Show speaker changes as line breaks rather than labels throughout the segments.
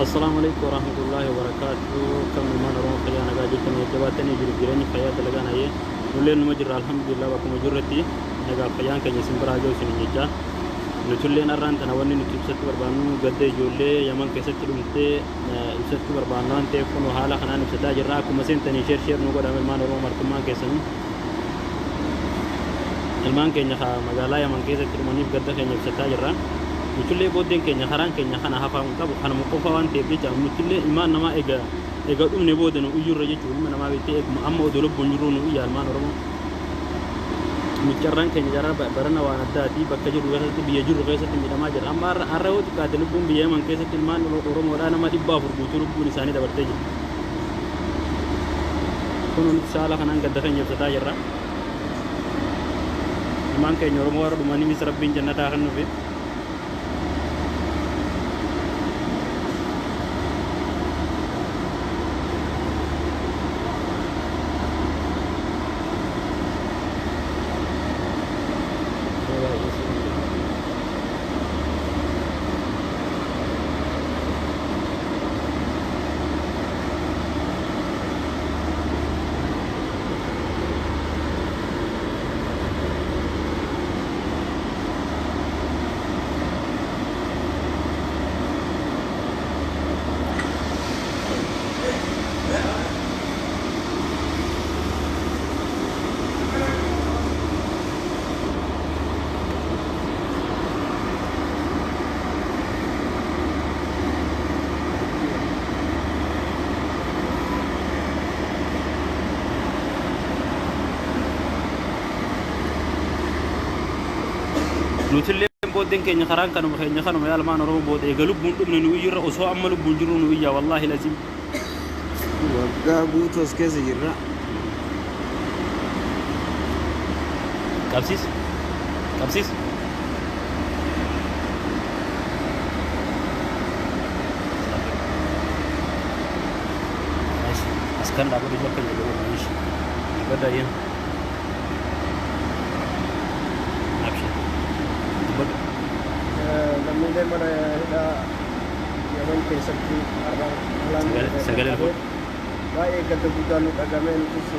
السلام عليكم ورحمة الله وبركاته. كم من روح خيانا قاعدين يجباتني جرجرني خيال دلقانا يه نقول نمجر الحمد لله وكم مجرتي نجا خيان كان يسمى براجو سنجا نتولي نران تناولني نتوسط بربانو قد جولي يمن كسر تلومتي يسط بربانو أنت يكون حالا خنا نفسدا جراكم مسين تاني شير نقول أمل ما نروح مرتمان كيسن المان كينيا خا مجالا يمن كسر تلومني قد كينيا نفسدا جرا نتولي بودين كينيا خران كينيا خنا هفا مكابو خنا مكوفا وانت بيجا نتولي المان نما إيجا أمني بودن ويجور رجع من نما بيتي أما أدولب بنجرون ويا المان روما مكرران كينيا جرا برنا وانا دادي بكجر وغيرت بيجور وغيرت من ما جرا أما أروت كادلبون بيا من كيسة المان روما ولا نما دبا فربوتور بونساني دبرتجي كونوا نتشالا خنا قد كينيا نفسدا جرا المان كينيا روما ورد ماني مسربين جنة آخر نبي نتلي بودين كي نخران كانوا مخين نخانوا يا لما نروح بود يقلب بندق من نويجر أسوا عملوا بنجروا نويجا والله لازم
وقع بوتوس كذا جرا
كابسيس كابسيس ماشي أسكان لا بد يجوا كذا جوا ماشي بدأ ين
لما دائما هنا يوم كيسكتي
سجل الفوت
baay'ee gadda guddaa nu dhagamee nutis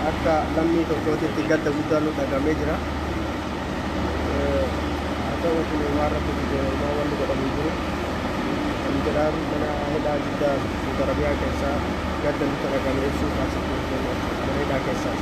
akka lammii tokkootitti gadda guddaa nu dhagamee jira. Haa ta'u kun waan rakkatu waan wanni godhamu jiru kan jedhaan mana hidhaa guddaa Saudi Arabiyaa keessaa gadda nutti dhagamee ibsuu taasifamuu mana hidhaa keessaa.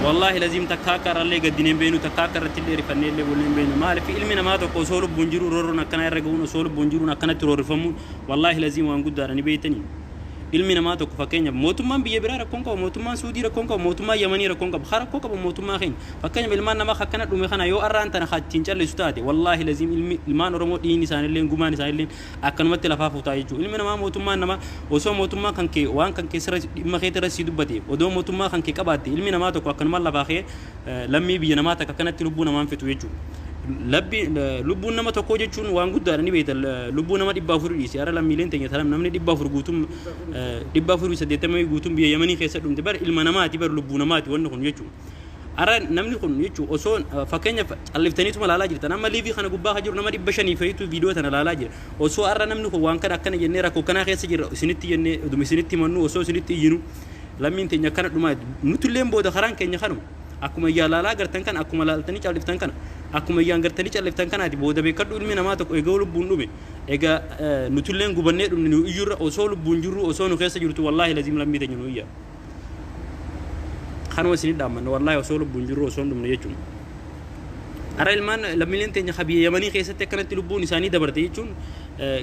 والله لازم تكاكر اللي قدين بينو تكاكر تلي رفني اللي بولين بينو ما في علمنا ما تقول سولو بونجرو رورنا كنا يرجعون سولو بونجرو نكنا ترور فمون والله لازم وانقود دارني بيتني علمنا ما تقول فكينيا موتومان بيبرا ركونكا موتومان سعودي ركونكا موتومان يمني ركونكا بخارا كوكا موتومان خين فكينيا بالمان ما خكنا دومي خنا يو أران تنا خاتين شال لستاتي والله لازم المان رمو دين نسان اللين غمان نسان اللين أكن مت لفافو تايجو علمنا ما موتومان نما وسو موتومان كان كي وان كان كي سر ما خيت رسيدو بدي ودو موتومان كان كي كباتي علمنا ما تقول أكن ما لفاخي لمي بينا ما تكنا تلبونا ما في تويجو لبي لبونا ما تقول جون وانقود دارني بيت لبونا ما دبا فرودي سيارة لما ميلين تاني ثلام نمني دبا فرقوتم دبا فرود سديت ما يقوتم بيا يمني خيسة دم تبر المنا ما تبر لبونا ما تقول نكون يجوا أرا نمني كون يجوا أصون فكينيا اللي فتني تما لا لاجر تنا ما ليفي خنا قبها حجر نما دبا شني فيتو فيديو تنا لا لاجر أصو أرا نمني كون وانكر أكنا جنرا كوكنا خيسة جر سنتي جن دوم سنتي منو أصو سنتي ينو لما ينتهي كنا دوما نتولين بود خران كينيا خانو akkuma yaalala gartan kan akkuma laaltanii caaliftan kana akkuma yaan gartanii caaliftan kanaati booda beekadhu ilmi namaa tokko egaa lubbuun dhume egaa nutulleen gubannee dhumne nu iyyurra osoo lubbuun jirru osoo nu keessa jirtu wallahi lazim lammii tanya nu iyya kanuma isin dhaammanne wallahi osoo lubbuun jirru osoo dhumne jechuun ara ilmaan lammiileen teenya habiyya yamanii keessatti akkanatti lubbuun isaanii dabarte jechuun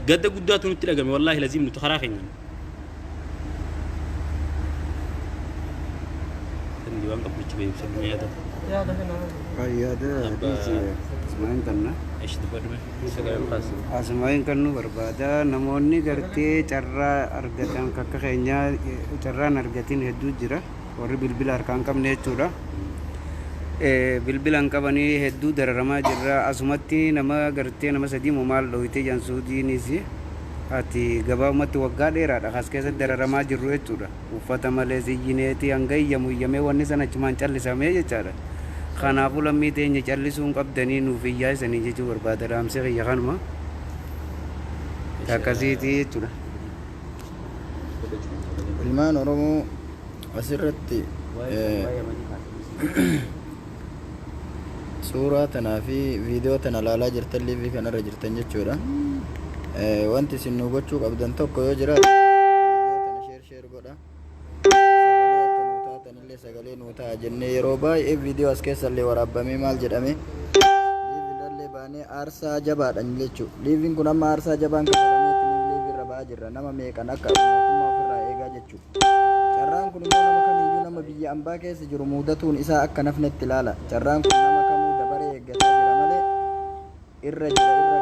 gadda guddaatu nutti dhagame wallahi lazim nuti karaa keenya diwan kaprici bayi sebelumnya ya
Ya ada kenapa? Iya ada. Semain karena.
Sekarang pas.
Semain karena berbeda. Namun ini gerti cara argatan kakak kayaknya cara argatin hedu jira. Orang bil arkan kam necura. Bil angkabani hedu darama jira. Asumati nama gerti nama sedi mumal loite yang sudi nisi.
ati gabaabumatti waggaa dheeraadha as keessatti dararamaa jirru jechuudha. Uffata malee ziyyineetii hanga iyyamee wanni sana achumaan callisamee jechaadha. Kanaafuu lammii teenya callisuun qabdanii nuuf iyyaa isanii jechuu barbaada. Dhaamsi kiyya kanuma akkasiitii jechuudha.
Ilmaan Oromoo asirratti suuraa tanaa fi viidiyoo tana ilaalaa jirtan liivii kanarra jirtan jechuudha. Wanti isin nu gochuu qabdan tokko yoo jiraate viidiyoo tana sheer godha. Sagalee akka nuu taatanillee sagalee nuu ta'a jennee yeroo baay'ee viidiyoo as keessallee waraabamee maal jedhame liiviirrallee baanee aarsaa jabaadhaan jechuudha. Liiviin kun amma aarsaa jabaan kafalameetiin liiviirra ba'aa jirra. Nama meeqan akka mootummaa ofirraa eegaa jechuudha. Carraan kun immoo nama kamiyyuu nama biyya ambaa keessa jiru mudatuun isaa akka nafnetti ilaala. Carraan kun nama kamuu dabaree eeggataa jira malee irra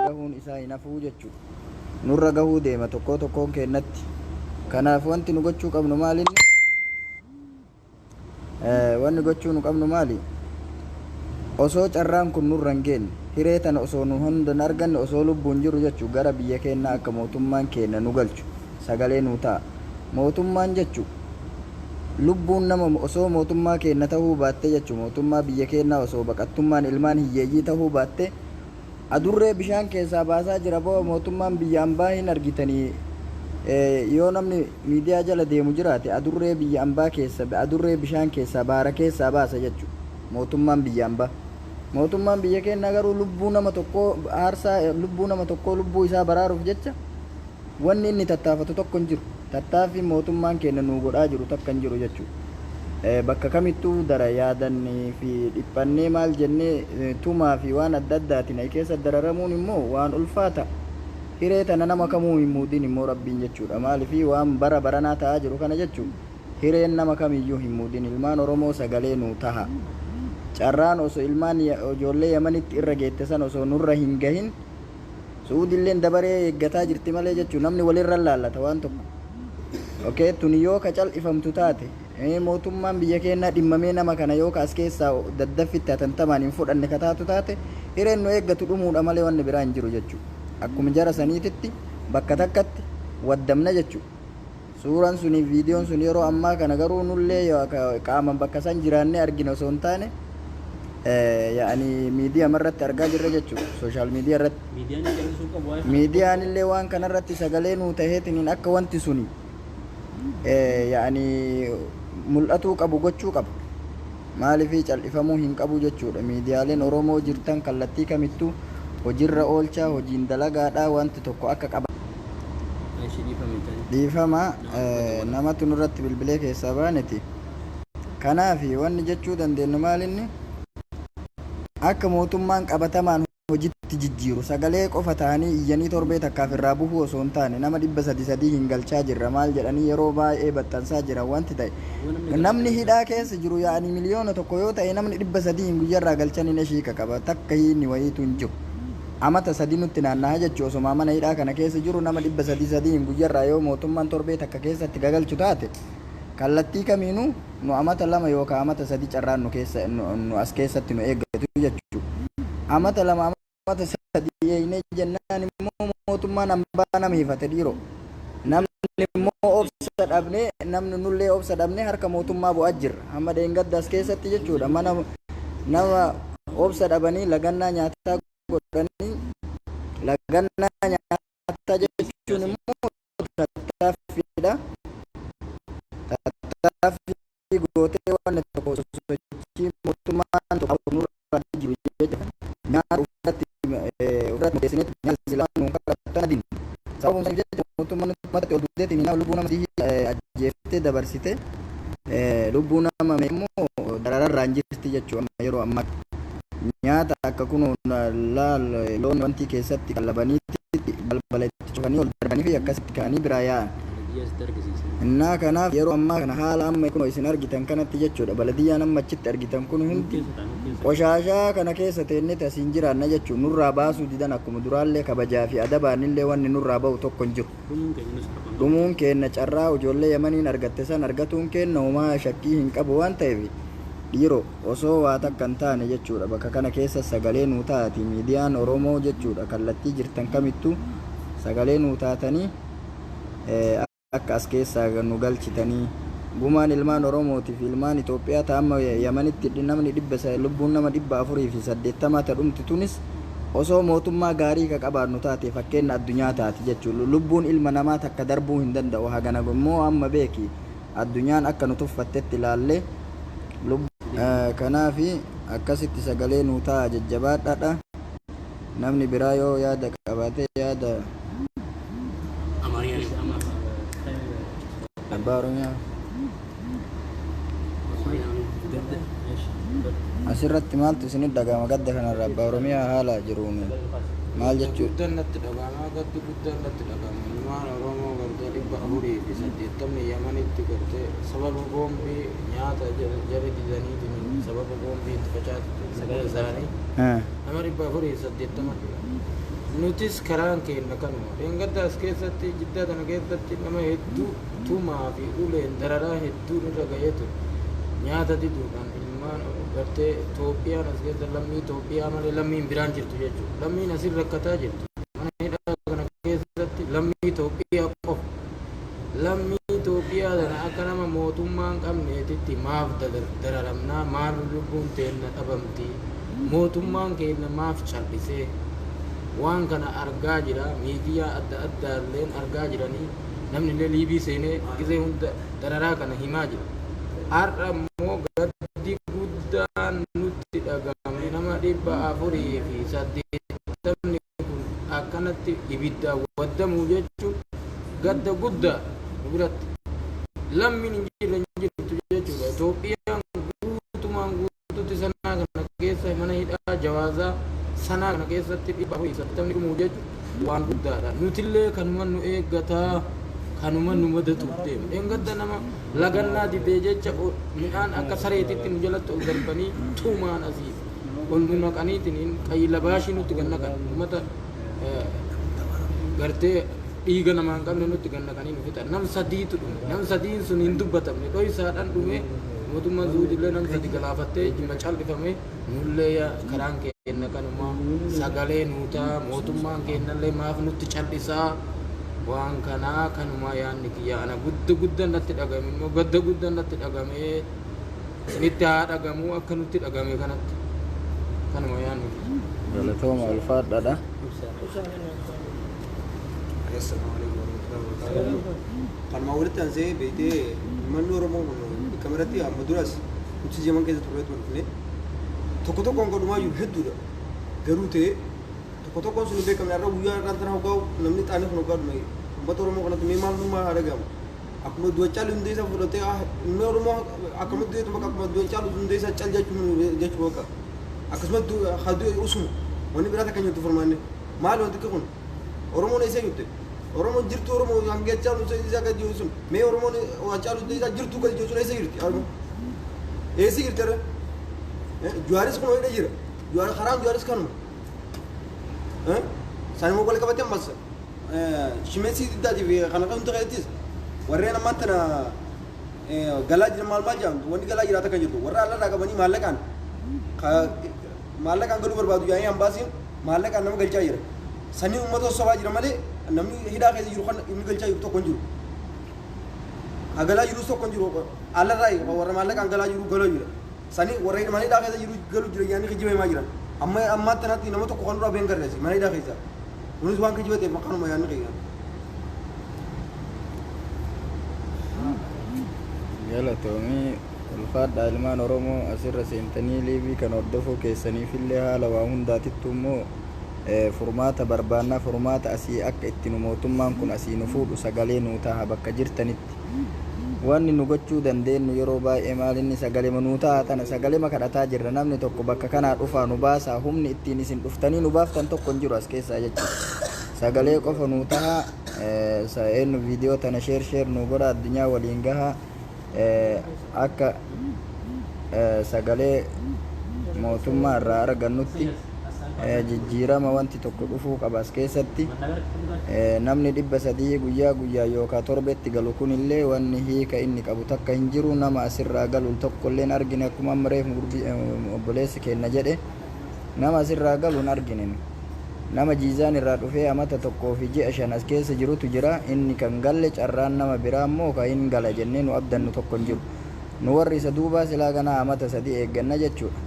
gahuun isaa hin hafuu jechuudha. Nurra gahuu deema tokkoon keennatti. Kanaaf wanti nu gochuu qabnu maalinni? Wanni gochuu nu qabnu maali? Osoo carraan kun nurra hin geenye hiree tana osoo nu hundan arganne osoo lubbuun jiru jechuu gara biyya keenyaa akka mootummaan keenya nu galchu sagalee nu ta'a. Mootummaan jechuu lubbuun nama osoo mootummaa keenya ta'uu baatte jechuu mootummaa biyya keenyaa osoo baqattummaan ilmaan hiyyeeyyii ta'uu baatte adurree bishaan keessaa baasaa jira boo mootummaan biyya ambaa hin argitanii yoo namni miidiyaa jala deemu jiraate adurree biyya ambaa keessa adurree bishaan keessaa baara keessaa baasa jechuudha mootummaan biyya ambaa. Mootummaan biyya keenyaa garuu lubbuu nama tokkoo aarsaa lubbuu nama tokkoo lubbuu isaa baraaruuf jecha wanni inni tattaafatu tokko hin jiru. Tattaaffii mootummaan keenya nu godhaa jiru takka hin jiru jechuudha. Bakka kamittuu dara yaadannee fi dhiphannee maal jennee tumaa fi waan adda addaatiin keessa dararamuun immoo waan ulfaata. Hiree tana nama kamuu hin muudin immoo rabbiin jechuudha. Maaliifii waan bara baranaa ta'aa jiru kana jechuudha. Hireen nama kamiyyuu hin muudin. Ilmaan Oromoo sagalee nu taha. Carraan osoo ilmaan ijoollee Yamanitti irra geette san osoo nurra hin gahin Suudilleen dabaree eeggataa jirti malee jechuudha. Namni walirra laallata waan tokko. Okay, tuni yoo ka cal'ifamtu taate mootummaan biyya keenyaa dhimmamee nama kana yoo kaas keessaa daddaffitti hatantamaan hin fudhanne ka taatu taate hireen nu eeggatu dhumuudha malee wanni biraa hin jiru jechuudha. Akkuma jara saniititti bakka takkatti waddamna jechuudha. Suuraan suni viidiyoon sun yeroo ammaa kana garuu nullee qaaman bakka san jiraannee argina osoo hin taane yaani miidiyaa irratti argaa jirra jechuudha. Sooshaal miidiyaa irratti miidiyaan illee waan kanarratti sagalee nuu taheetiin akka wanti suni yaani mul'atuu qabu gochuu qaba. Maaliifii cal'ifamuu hin qabu jechuudha. Miidiyaaleen Oromoo jirtan kallattii kamittuu hojiirra oolchaa hojiin dalagaadhaa wanti tokko akka qaba. Dhiifama namatu nurratti bilbilee keessaa baaneti. Kanaaf wanni jechuu dandeenyu maalinni akka mootummaan qabatamaan hojiitti jijjiiru sagalee qofa ta'anii iyyanii torbee takkaaf irraa buhuu osoo hin taane nama 300 hin galchaa jirra maal jedhanii yeroo baay'ee baxxansaa jiran wanti ta'e namni hidhaa keessa jiru yaa'anii miliyoona tokko yoo ta'e namni 300 hin guyyarraa galchan hin shiika qaba takka hiinni wayiitu hin jiru amata sadii nutti naanna'aa jechuu osoo mana hidhaa kana keessa jiru nama 300 hin guyyarraa yoo mootummaan torbee takka keessatti gagalchu taate kallattii kamiinuu nu amata lama yookaan amata sadii carraan nu as keessatti nu eeggatu jechuudha. Amata lama amata sadii eeynee jennaan immoo mootummaan hambaa nama hifate dhiiroo. Namni immoo obsa dhabnee namni nullee obsa dhabnee harka mootummaa bu'aa jirra. Hamma deengadda as keessatti jechuudha. Nama obsa dhabanii lagannaa nyaataa godhanii lagannaa nyaataa jechuun immoo tattaaffiidha. Tattaaffii gootee waan tokko sosochii mootummaan tokko nurra jiru jechuudha. Nyaata uffatatti murteessinetti nyaata silaa nuun kadhattan adiin. Sababuma san jechuudha mootummaan uummata ol duudeetiin nyaata lubbuu nama ajjeeftee dabarsite lubbuu nama immoo darararraan jirti jechuudha yeroo ammaa. Nyaata akka kunuun loon wanti keessatti qallabaniitti balbala itti cufanii ol darbanii fi akkasitti ka'anii biraa yaa'an. Innaa kanaaf yeroo ammaa kana haala amma kun isin argitan kanatti jechuudha baladiyyaan amma achitti argitan kun hundi qoshashaa kana keessa teennee asiin jiraanna jechuun nurraa baasuu didan akkuma duraallee kabajaa fi adabaan illee wanni nurraa ba'u tokko hin jiru. Dhumuun keenya carraa ijoollee Yamaniin argatte san argatuun keenya homaa shakkii hin qabu waan ta'eef dhiiroo osoo waa takka hin taane jechuudha bakka kana keessa sagalee nuu taati miidiyaan Oromoo jechuudha kallattii jirtan kamittuu sagalee nuu taatanii akka as keessaa nu galchitanii gumaan ilmaan Oromootiif ilmaan Itoophiyaa ta'amma Yamanitti namni lubbuun nama 480 ta'umti tunis osoo mootummaa gaarii ka qabaannu taate fakkeenya addunyaa taati jechuudha. Lubbuun ilma namaa takka darbuu hin danda'u. Hagana immoo amma beeki addunyaan akka nu tuffattetti ilaalle kanaaf akkasitti sagalee nuu ta'a jajjabaadhaadha. Namni biraa yoo yaada qabaate yaada abbaa Oromiyaa asirratti maaltu isinit dhagama gadda kanarra abbaa Oromiyaa haala jiruun maal jechuudha?
Guddaan natti dhagama, gaddi guddaan natti dhagama. Ilmaan Oromoo gartee 480 Yamanitti gartee sababa boombii nyaata jara didaniitiin sababa boombii itti facaatu sagalee isaanii nama 480 nutis karaan keenya kanuma. Dheengadda as keessatti jiddaa kana keessatti nama hedduu tumaa fi uleen dararaa hedduu irra ga'ee ture. Nyaata diduudhaan ilmaan gartee Itoophiyaan as keessa lammii Itoophiyaa malee lammiin biraan jirtu jechuudha. Lammiin asirra rakkataa jirtu. Mana hidhaa kana keessatti lammii Itoophiyaa qofa. Lammii Itoophiyaa kana akka nama mootummaa hin qabneetitti maaf dararamnaa, maaf lubbuun teenya dhabamti, mootummaan keenya maaf callisee waan kana argaa jira. Miidiyaa adda addaalleen argaa jiranii namni illee liibii seenee gisee hunda dararaa kana himaa jira. Har'a immoo gaddi guddaan nutti dhagahame. Nama 480 kun akkanatti ibidda waddamuu jechuun gadda guddaa nu biratti lammiin hin jirtu jechuudha. Itoophiyaan guutumaan guututti sanaa kana keessa mana hidhaa jawaazaa sanaa kana keessatti 480 dhumuu jechuun waan guddaadha. Nutillee kanuma nu eeggataa kanuma nu madatu deema. Dheengadda nama lagannaa didee jecha midhaan akka sareetitti nu jalatti ol darbanii tuumaan asii ol nu naqaniitiin qayyilabaashii nutti gannaqan uummata gartee dhiiga namaa hin qabne nutti gannaqanii nu fixan. Nam sadiitu dhume. Nam sadiin sun hin dubbatamne. Dho'isaadhaan dhume mootummaan Zuudillee nam sadi galaafattee jimma callifame nullee karaan keenya kanuma sagalee nuutaa mootummaan keenyallee maaf nutti callisaa waan kanaa kanuma yaanni kiyya ana guddaan natti dhagame immoo gadda guddaan natti dhagame isinitti haa dhagamu akka nutti dhagame kanatti kanuma yaanni kiyya.
Galatooma ulfaadhaadha.
Kan walitti aansee beektee manni Oromoo kameratti amma duras nuti jaman keessa turre turre tokko tokkoon godhumaayyuu hedduudha. Garuu ta'e tokko tokkoon sun beekamne irra guyyaa irraan tana hoggaa'u namni xaanii kun hoggaa dhume uummata Oromoo kanatti mee maal dhummaa haa dhagahamu. Akkuma du'achaa hundee isaa fudhatee inni Oromoo akkuma du'eetu bakka akkuma du'achaa hundee isaa cal jechuu bakka akkasumas hadduu usuma wanni biraa takka nyaatuu furmaanne maal wanti kun Oromoon eessa jirte? Oromoon jirtu Oromoo hanga caalu isaa gadi jiru sun mee Oromoon caalu isaa jirtu gadi jiru sun eessa jirti? Eessa jirti? Juwaaris kun ho'iidha jira. Karaan Juwaaris kanuma. Sani moo wal qabatee ammas shimeesii diddaatiif kana kan ta'ettis warreen ammaan tana galaa jira maal jedhamtu wanti galaa jiraata kan jirtu warra allarraa qabanii maallaqaan galuu barbaadu yaa'ii hambaasiin maallaqaan nama galchaa jira. Sanii uummata sobaa jira malee namni hidhaa keessa jiru kan inni galchaa jiru tokko hin jiru. Galaa jirus tokko hin jiru. Allarraa warra maallaqaan galaa jiru galaa jira. Sanii warra hidhaa keessa jiru galuu jira yaa'anii kijibee maa jiran. Amma tanatti nama tokko kan duraa been garreesse mana hidhaa keessa. Kunis waan kijibateef maqaanuma yaa'anii keessa.
Galatoomii ulfaadha ilmaan Oromoo asirra seentanii liibii kan hordofuu keessaniifillee haala waa hundaatittu immoo furmaata barbaannaa furmaata asii akka itti nu mootummaan kun asii nu fuudhu sagalee nuu ta'a bakka jirtanitti wanni nu gochuu dandeenyu yeroo baay'ee maalinni sagalee nuu ta'a tana sagalee kadhataa jirra namni tokko bakka kanaa dhufaa nu baasaa humni ittiin isin dhuftanii nu baaftan tokko hin jiru as keessaa jechuudha sagalee qofa nuu ta'a eenyu viidiyoo tana sheer nu godha addunyaa waliin gaha akka sagalee mootummaa irraa argannutti jijjiirama wanti tokko dhufuu qaba as keessatti namni 300 guyyaa yookaan torbetti galu kunillee wanni hiika inni qabu takka hin jiru nama asirraa galu tokkolleen argine akkuma amreef obboleessi keenya jedhe nama asirraa galu hin argine nama jiizaan irraa dhufee amata tokkoo fi ji'a 5 as keessa jirutu jira inni kan galle carraan nama biraa immoo kan hin gala jennee nu abdannu tokko hin jiru nu warri isa duubaa silaa kanaa amata 3 eegganna jechuudha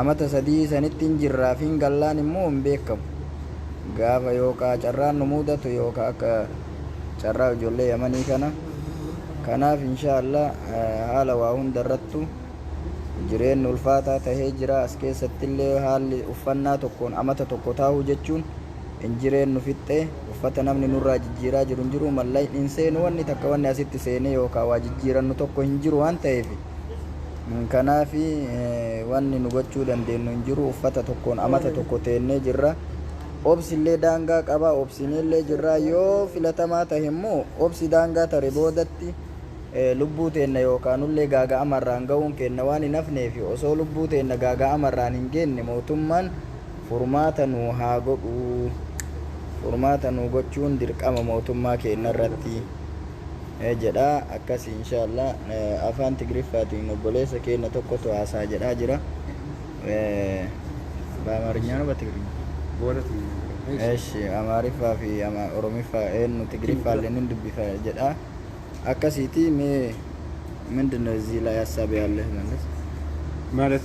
amata 3 sanitti hin jirraa fi hin gallaan immoo hin beekamu gaafa yookaan carraan nu mudatu yookaan akka carraa ijoollee yamanii kana kanaaf inshaallah haala waa hundarrattu jireenyi ulfaataa tahee jira as keessatti illee haalli uffannaa tokkoon amata tokko taa'uu jechuun hin jireenyu fixxee uffata namni nurraa jijjiiraa jiru hin jiru mallaa hin seenu wanni takka wanni asitti seenee yookaan waa jijjiirannu tokko hin jiru waan ta'eef kanaaf wanni nu gochuu dandeenyu hin jiru uffata tokkoon amata tokko teennee jirra obsillee daangaa qaba obsineellee jirra yoo filatamaa tahe immoo obsi daangaa tare boodatti lubbuu teenna yookaan ullee gaaga'amarraan ga'uun kenna waan hin hafneef osoo lubbuu teenna gaaga'amarraan hin geenne mootummaan furmaata nu haa godhu furmaata nu gochuun dirqama mootummaa keenya irratti jedha akkas inshaallah afaan tigriffaatiin obboleessa keenya tokkotu haasaa jedhaa jira በአማርኛ ነው በትግርኛ
በሁለት
እሺ አማሪፋ ፊ ኦሮሚፋ ኤን ትግሪፋ ለንን ድቢፋ ጀዳ አካሲቲ ሜ ምንድነው እዚህ ላይ ሐሳብ ያለህ
ማለት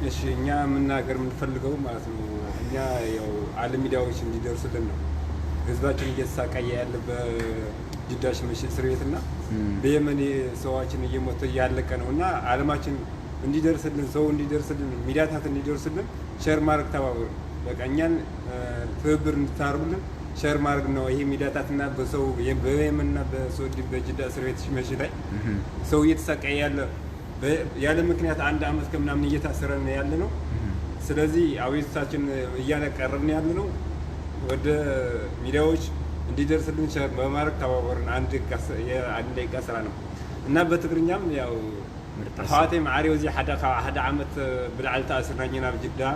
እሺ እኛ መናገር የምንፈልገው ማለት ነው እኛ ያው ዓለም ሚዲያዎች እንዲደርሱልን ነው ህዝባችን እየተሳቀየ ያለ በጅዳሽ ምሽት እስር ቤትና በየመን ሰዎችን እየሞተ ያለቀ ነውና ዓለማችን እንዲደርስልን ሰው እንዲደርስልን ሚዲያታት እንዲደርስልን ሼር ማድረግ ተባብሩ በቃ እኛን ትብብር እንድታርጉልን ሼር ማድረግ ነው ይሄ ሚዲያታትና በሰው በየመንና በሶዲ በጅዳ እስር ቤት ሽመሽ ላይ ሰው እየተሳቀየ ያለ ምክንያት አንድ አመት ከምናምን እየታሰረን ያለ ነው ስለዚህ አቤቱታችን እያቀረብን ያለ ነው ወደ ሚዲያዎች እንዲደርስልን ሼር በማድረግ ተባበሩን አንድ ደቂቃ ስራ ነው እና በትግርኛም ያው حاتم عاري وزي حدا عمت بالعل تأثرنا بجدة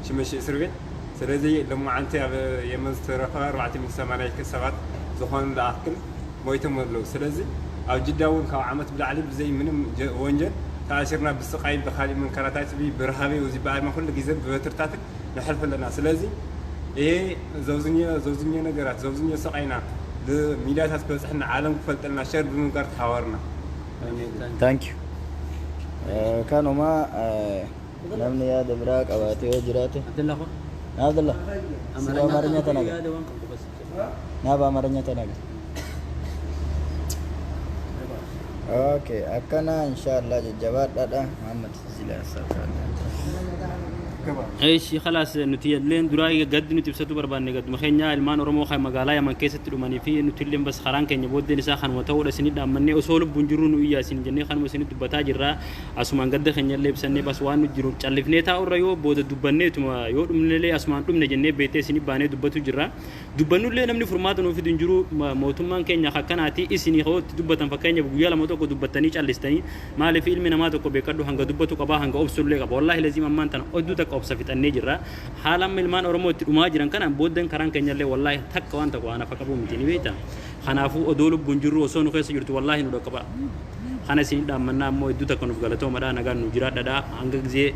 شمش اسر ቤት ስለዚህ لما አንተ የመስተረፈ 480 ከሰባት ዝኾን ላክል ሞይተም ወለው ስለዚህ ኣብ ጅዳውን ካብ ዓመት ብላዕሊ ብዘይ ምንም ወንጀል ተኣሲርና ብስቃይ ብኻሊ መንከራታት ብርሃቤ ወዚ ባዕልና ኩሉ ግዜ ብበትርታት ንሕልፍ ኣለና ስለዚህ ይሄ ዘውዝኛ ነገራት ዘውዝኛ ስቃይና ለሚዲያታት በፅሕና ዓለም ክፈልጠልና ሸር ብምንጋር ተሓዋርና
ታንክ ዩ kanuma namni yaada biraa qabaatee yoo jiraate Abdullah sila Amaranya tanaga na ba Amaranya tanaga okay akkana inshallah jajjabaadhaadha Muhammad sila
ايش خلاص نتيلين دراي قد نتبسطوا بربان قد مخينا المان ورمو خي مقالا يا من كيست لماني في نتلين بس خران كان يبود نساخن وتور سند امني اصول بنجرون ويا سن جني خن مسند دبتا جرا اسمان قد خن يلي بسني بس وان جرو چلفنيتا اوريو بود دبنه تما يو دمنلي اسمان دم نجني بيتي سني باني دبتو جرا دبنو لي نمني فرمات نو في دنجرو موتمان كينيا خكناتي اسني خو دبتن فكينيا بغيا لما تو دبتني چلستني مال في علم ما تو بكدو هنگ دبتو قبا هنگ اوبسول لي والله لازم امانتن اودو تك obsafitannee jirra haalam ilmaan oromoo itti dhumaa jiran kana boodden karaan keenyallee wallahi takka waan takka waan afaqabu miti ni beeta kanaafuu odoo lubbuun jirru osoo nu keessa jirtu wallahi nu dhaqqaba kana siin dhaamannaa ammoo iddoo takka nuuf galatoo madhaa nagaan nu jiraadhadha hanga gisee